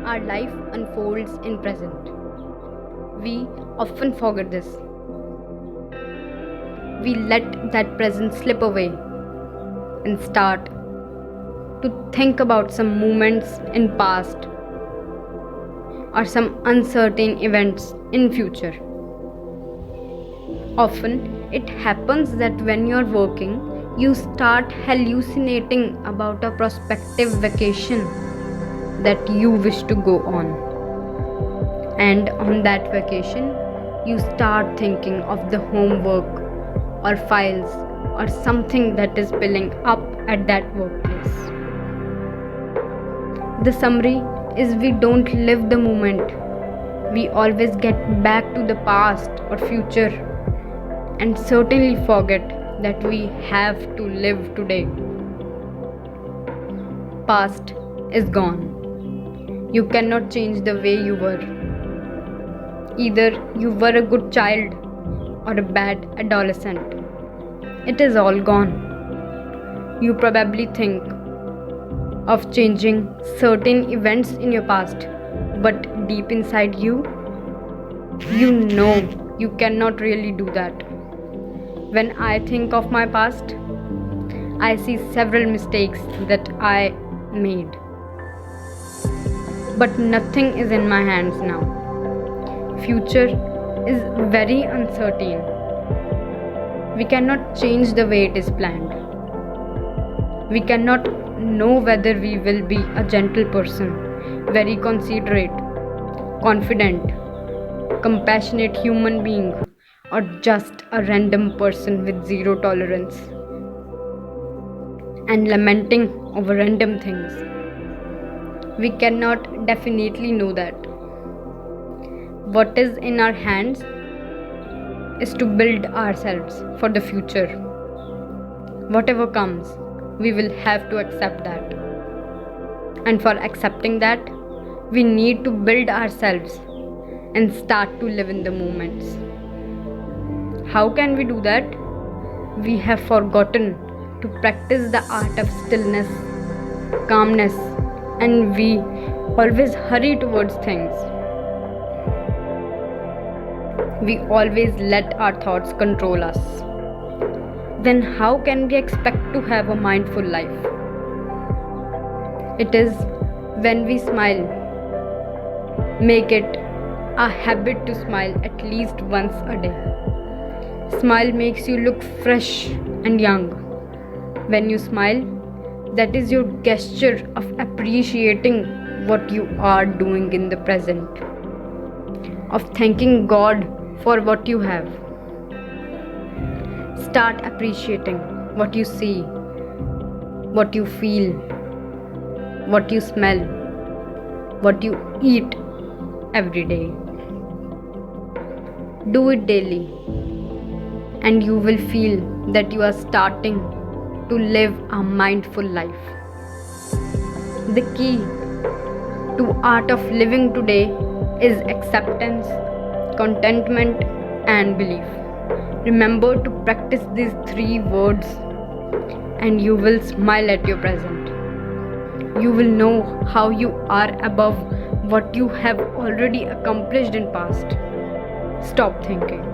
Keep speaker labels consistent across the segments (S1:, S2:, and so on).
S1: Our life unfolds in present. We often forget this. We let that present slip away and start to think about some moments in past or some uncertain events in future. Often it happens that when you're working, you start hallucinating about a prospective vacation that you wish to go on. And on that vacation, you start thinking of the homework or files or something that is piling up at that workplace. The summary is we don't live the moment. We always get back to the past or future and certainly forget that we have to live today. Past is gone. You cannot change the way you were. Either you were a good child or a bad adolescent. It is all gone. You probably think of changing certain events in your past, but deep inside you, you know you cannot really do that. When I think of my past, I see several mistakes that I made. But nothing is in my hands now. Future is very uncertain. We cannot change the way it is planned. We cannot know whether we will be a gentle person, very considerate, confident, compassionate human being, or just a random person with zero tolerance and lamenting over random things. We cannot definitely know that. What is in our hands is to build ourselves for the future. Whatever comes, we will have to accept that. And for accepting that, we need to build ourselves and start to live in the moments. How can we do that? We have forgotten to practice the art of stillness, calmness, and we always hurry towards things. We always let our thoughts control us. Then how can we expect to have a mindful life? It is when we smile. Make it a habit to smile at least once a day. Smile makes you look fresh and young. When you smile, that is your gesture of appreciating what you are doing in the present, of thanking God for what you have. Start appreciating what you see, what you feel, what you smell, what you eat every day. Do it daily, and you will feel that you are starting to live a mindful life. The key to art of living today is acceptance, contentment, and belief. Remember to practice these 3 words and you will smile at your present. You will know how you are above what you have already accomplished in past. Stop thinking,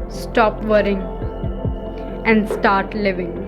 S1: stop worrying, and start living.